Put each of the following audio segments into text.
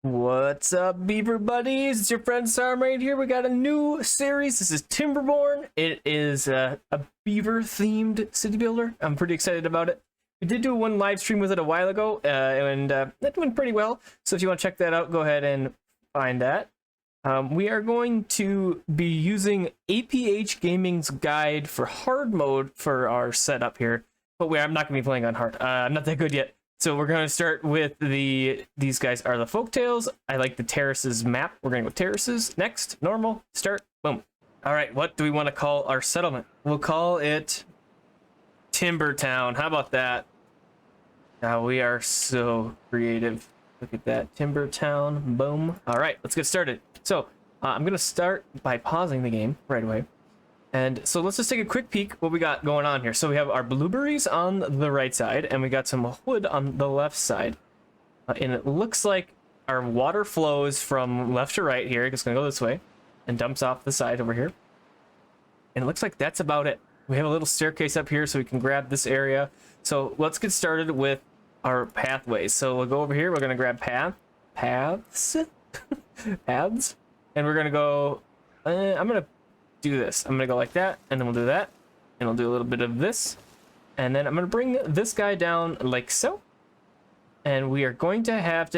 What's up, Beaver buddies? It's your friend Sarmate here. We got a new series. This is Timberborn. It is a Beaver themed city builder. I'm pretty excited about it. We did do one live stream with it a while ago, and that went pretty well. So if you want to check that out, go ahead and find that. We are going to be using APH Gaming's guide for hard mode for our setup here, but I'm not going to be playing on hard. I'm not that good yet. So we're going to start with these guys are the folktales. I like the terraces map. We're going to go terraces. Next, normal, start, boom. All right, what do we want to call our settlement? We'll call it Timber Town. How about that? Now we are so creative. Look at that, Timber Town, boom. All right, let's get started. So I'm going to start by pausing the game right away. And so let's just take a quick peek what we got going on here. So we have our blueberries on the right side, and we got some wood on the left side. And it looks like our water flows from left to right here. It's going to go this way and dumps off the side over here. And it looks like that's about it. We have a little staircase up here so we can grab this area. So let's get started with our pathways. So we'll go over here. We're going to grab paths, paths, and we're going to go, I'm going to do this. I'm gonna go like that, and then we'll do that, and we'll do a little bit of this, and then I'm gonna bring this guy down like so, and we are going to have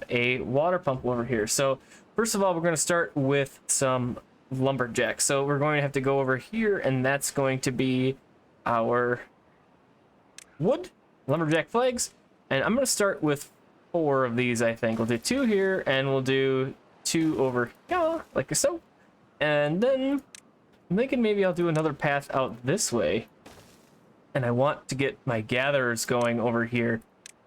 a water pump over here. So first of all, we're going to start with some lumberjacks. So we're going to have to go over here, and that's going to be our wood lumberjack flags, and I'm going to start with 4 of these. I think we'll do 2 here, and we'll do 2 over here like so, and then I'm thinking maybe I'll do another path out this way. And I want to get my gatherers going over here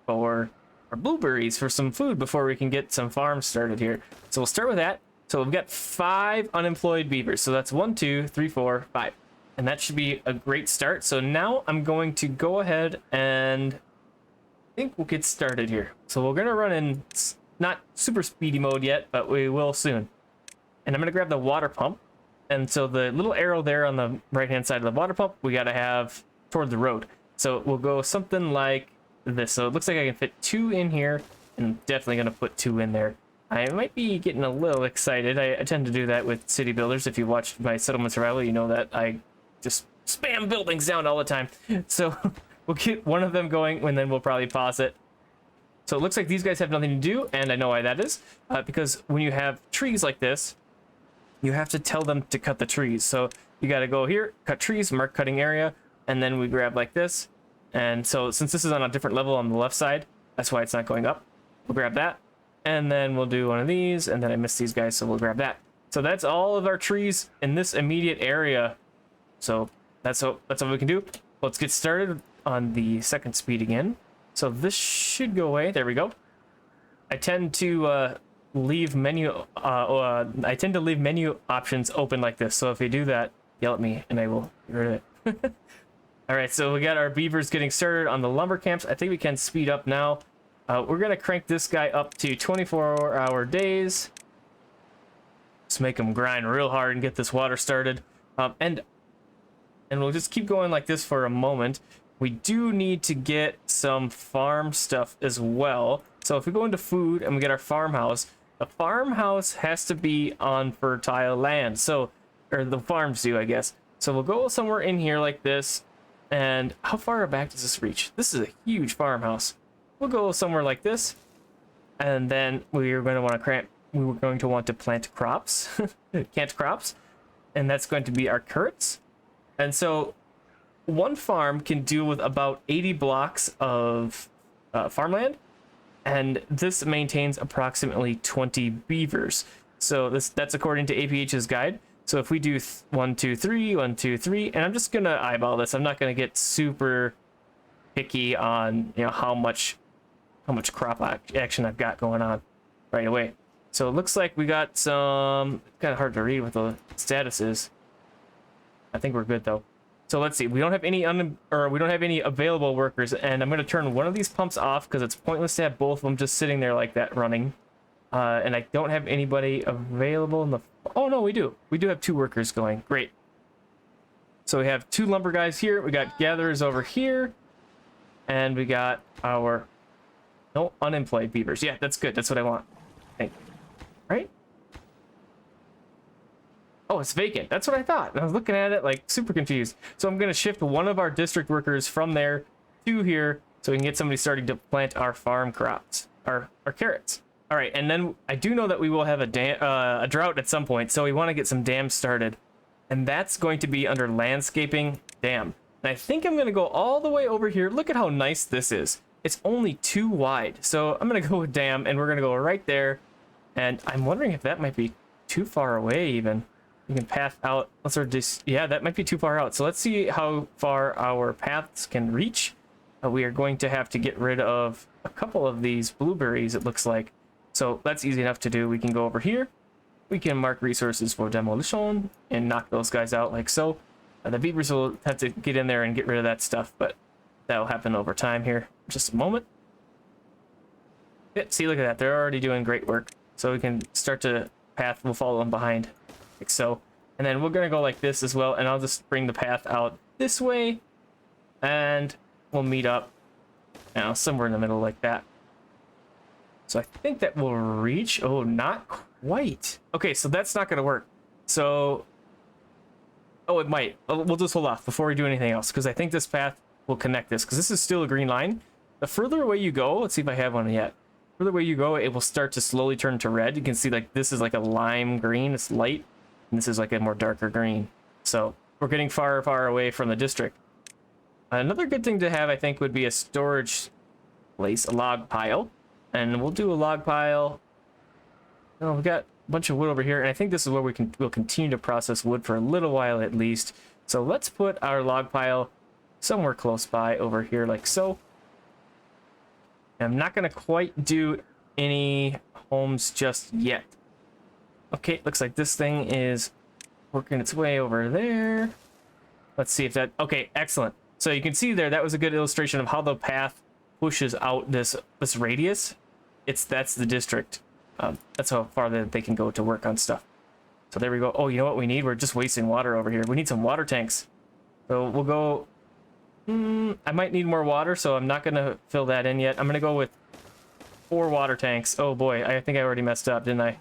for our blueberries for some food before we can get some farms started here. So we'll start with that. So we've got 5 unemployed beavers. So that's 1, 2, 3, 4, 5. And that should be a great start. So now I'm going to go ahead and I think we'll get started here. So we're going to run in not super speedy mode yet, but we will soon. And I'm going to grab the water pump. And so the little arrow there on the right hand side of the water pump, we got to have toward the road. So we'll go something like this. So it looks like I can fit 2 in here, and I'm definitely going to put 2 in there. I might be getting a little excited. I tend to do that with city builders. If you watched my settlement survival, you know that I just spam buildings down all the time. So we'll get one of them going, and then we'll probably pause it. So it looks like these guys have nothing to do, and I know why that is. Because when you have trees like this, you have to tell them to cut the trees. So you got to go here, cut trees, mark cutting area, and then we grab like this. And so since this is on a different level on the left side, that's why it's not going up. We'll grab that, and then we'll do one of these, and then I missed these guys, so we'll grab that. So that's all of our trees in this immediate area. So that's what we can do. Let's get started on the second speed again. So this should go away. There we go. I tend to leave menu options open like this, so if you do that, yell at me and I will get rid of it. All right, so we got our beavers getting started on the lumber camps. I think we can speed up now. We're gonna crank this guy up to 24-hour days. Let's make them grind real hard and get this water started, and we'll just keep going like this for a moment. We do need to get some farm stuff as well. So if we go into food and we get our farmhouse, the farmhouse has to be on fertile land. So, or the farms do, I guess. So we'll go somewhere in here like this. And how far back does this reach? This is a huge farmhouse. We'll go somewhere like this. And then we're going to want to plant crops, canned crops. And that's going to be our carrots. And so one farm can deal with about 80 blocks of farmland. And this maintains approximately 20 beavers. So that's according to APH's guide. So if we do 1, 2, 3, 1, 2, 3, and I'm just gonna eyeball this. I'm not gonna get super picky on how much crop action I've got going on right away. So it looks like we got some. Kind of hard to read what the status is. I think we're good though. So let's see. We don't have any available workers, and I'm going to turn one of these pumps off because it's pointless to have both of them just sitting there like that running. And I don't have anybody available in the. Oh no, we do. We do have 2 workers going. Great. So we have 2 lumber guys here. We got gatherers over here, and we got our unemployed beavers. Yeah, that's good. That's what I want. think. Right? Oh, it's vacant. That's what I thought. I was looking at it like super confused. So I'm going to shift one of our district workers from there to here so we can get somebody starting to plant our farm crops, our carrots. All right, and then I do know that we will have a drought at some point, so we want to get some dams started. And that's going to be under landscaping dam. And I think I'm going to go all the way over here. Look at how nice this is. It's only 2 wide. So I'm going to go with dam, and we're going to go right there. And I'm wondering if that might be too far away even. We can path out. Let's sort of just, yeah, that might be too far out. So let's see how far our paths can reach. We are going to have to get rid of a couple of these blueberries, it looks like. So that's easy enough to do. We can go over here. We can mark resources for demolition and knock those guys out like so. The beavers will have to get in there and get rid of that stuff, but that'll happen over time here. Just a moment. Yeah, see, look at that. They're already doing great work. So we can start to path. We'll follow them behind. Like so. And then we're going to go like this as well. And I'll just bring the path out this way. And we'll meet up somewhere in the middle like that. So I think that will reach. Oh, not quite. Okay, so that's not going to work. So, oh, it might. We'll just hold off before we do anything else, because I think this path will connect this, because this is still a green line. The further away you go, let's see if I have one yet. The further away you go, it will start to slowly turn to red. You can see like this is like a lime green. It's light. And this is like a more darker green. So we're getting far, far away from the district. Another good thing to have, I think, would be a storage place, a log pile. And we'll do a log pile. Oh, we've got a bunch of wood over here, and I think this is where we'll continue to process wood for a little while at least. So let's put our log pile somewhere close by over here like so. I'm not going to quite do any homes just yet. Okay, looks like this thing is working its way over there. Let's see if that... Okay, excellent. So you can see there, that was a good illustration of how the path pushes out this radius. That's the district. That's how far that they can go to work on stuff. So there we go. Oh, you know what we need? We're just wasting water over here. We need some water tanks. So we'll go... I might need more water, so I'm not going to fill that in yet. I'm going to go with 4 water tanks. Oh boy, I think I already messed up, didn't I?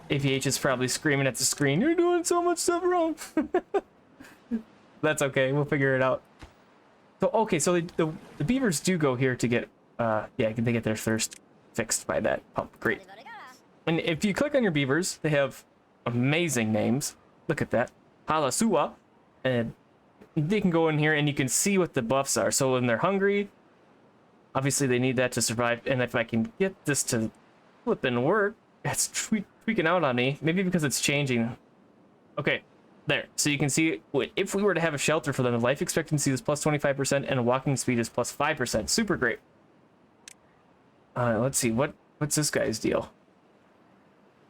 APH is probably screaming at the screen, "You're doing so much stuff wrong." That's okay, we'll figure it out. So, okay, so the beavers do go here to get, yeah, they get their thirst fixed by that pump. Great. And if you click on your beavers, they have amazing names. Look at that. Halasua. And they can go in here and you can see what the buffs are. So when they're hungry, obviously they need that to survive. And if I can get this to flip and work, it's tweaking out on me. Maybe because it's changing. Okay, there. So you can see if we were to have a shelter for them, the life expectancy is plus 25% and walking speed is plus 5%. Super great. Let's see, what's this guy's deal?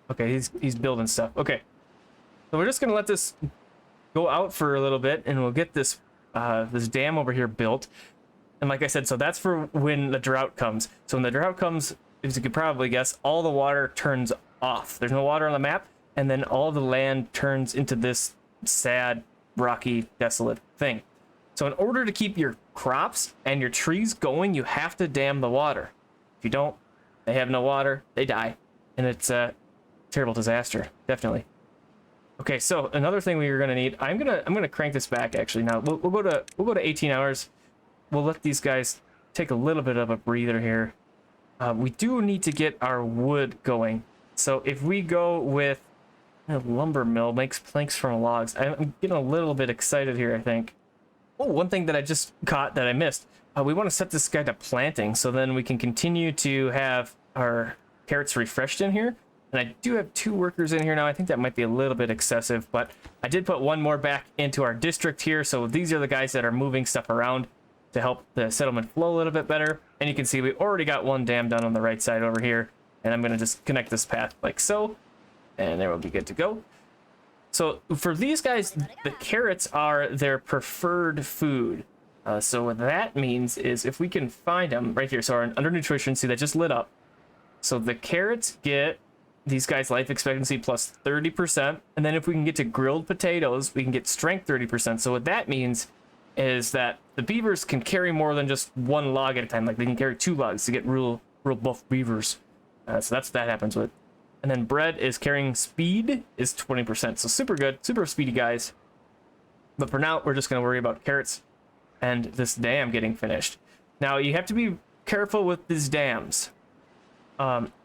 Okay, he's building stuff. Okay, so we're just gonna let this go out for a little bit, and we'll get this this dam over here built. And like I said, so that's for when the drought comes. So when the drought comes, as you could probably guess, all the water turns off. There's no water on the map, and then all the land turns into this sad, rocky, desolate thing. So in order to keep your crops and your trees going, you have to dam the water. If you don't, they have no water, they die, and it's a terrible disaster, definitely. Okay, so another thing we are gonna need, I'm gonna crank this back actually. Now we'll go to 18 hours. We'll let these guys take a little bit of a breather here. We do need to get our wood going. So if we go with a lumber mill, makes planks from logs. I'm getting a little bit excited here, I think. Oh, one thing that I just caught that I missed. We want to set this guy to planting, so then we can continue to have our carrots refreshed in here. And I do have 2 workers in here now. I think that might be a little bit excessive, but I did put 1 more back into our district here. So these are the guys that are moving stuff around to help the settlement flow a little bit better. And you can see we already got 1 dam done on the right side over here. And I'm going to just connect this path like so. And there we'll be good to go. So for these guys, the carrots are their preferred food. So what that means is if we can find them right here. So our under nutrition, see that just lit up. So the carrots get these guys life expectancy plus 30. And then if we can get to grilled potatoes, we can get strength 30%. So what that means is that the beavers can carry more than just 1 log at a time. Like they can carry 2 logs to get real buff beavers. So that's what that happens with. And then bread is carrying speed is 20%. So super good, super speedy guys. But for now, we're just going to worry about carrots and this dam getting finished. Now, you have to be careful with these dams.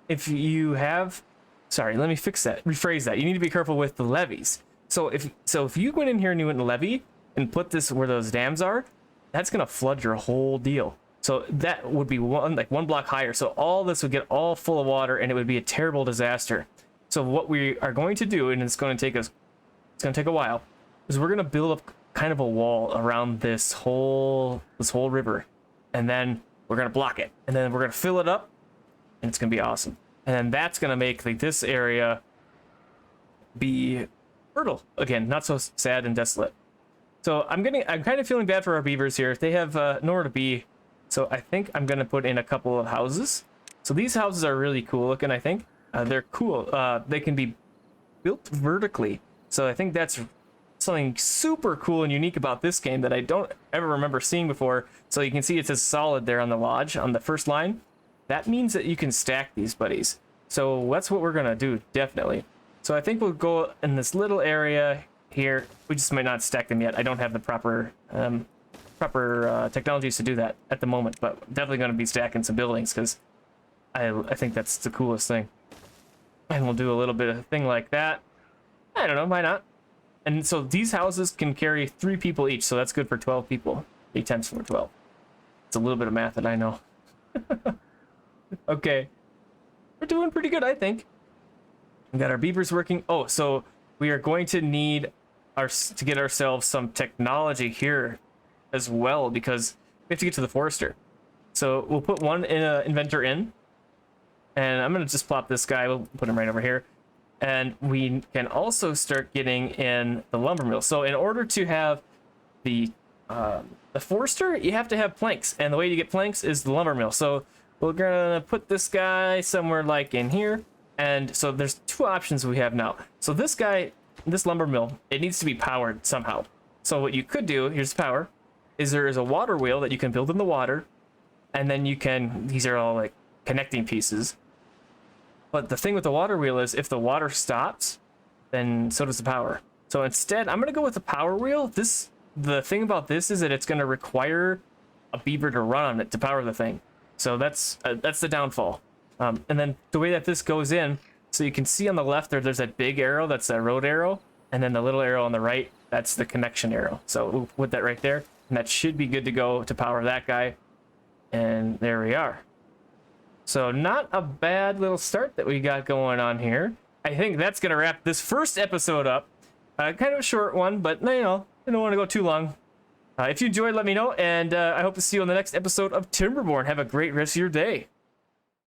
If you have... Sorry, let me fix that. Rephrase that. You need to be careful with the levees. So if you went in here and you went in levee and put this where those dams are, that's going to flood your whole deal. So that would be one block higher. So all this would get all full of water and it would be a terrible disaster. So what we are going to do, and it's going to take a while, is we're going to build up kind of a wall around this whole river. And then we're going to block it. And then we're going to fill it up and it's going to be awesome. And then that's going to make like this area be fertile again, not so sad and desolate. So I'm kind of feeling bad for our beavers here. They have nowhere to be. So I think I'm going to put in a couple of houses. So these houses are really cool looking, I think. They're cool. They can be built vertically. So I think that's something super cool and unique about this game that I don't ever remember seeing before. So you can see it says solid there on the lodge on the first line. That means that you can stack these buddies. So that's what we're going to do, definitely. So I think we'll go in this little area here. We just might not stack them yet. I don't have the proper technologies to do that at the moment, but definitely going to be stacking some buildings because I think that's the coolest thing. And we'll do a little bit of a thing like that. I don't know, why not? And so these houses can carry 3 people each, so that's good for 12 people. 8 times 4, 12. It's a little bit of math that I know. Okay. We're doing pretty good, I think. We got our beavers working. Oh, so we are going to need to get ourselves some technology here as well because we have to get to the forester. So we'll put one inventor in. And I'm going to just plop this guy. We'll put him right over here. And we can also start getting in the lumber mill. So in order to have the forester, you have to have planks. And the way you get planks is the lumber mill. So we're going to put this guy somewhere like in here. And so there's 2 options we have now. So this guy, this lumber mill, it needs to be powered somehow. So what you could do, here's power, is there is a water wheel that you can build in the water. And then you can, these are all like connecting pieces. But the thing with the water wheel is if the water stops, then so does the power. So instead, I'm going to go with the power wheel. The thing about this is that it's going to require a beaver to run on it to power the thing. So that's the downfall. And then the way that this goes in, so you can see on the left there's that big arrow, that's that road arrow. And then the little arrow on the right, that's the connection arrow. So we'll put that right there. And that should be good to go to power that guy. And there we are. So not a bad little start that we got going on here. I think that's going to wrap this first episode up. Kind of a short one, but you know, I don't want to go too long. If you enjoyed, let me know. And I hope to see you on the next episode of Timberborn. Have a great rest of your day.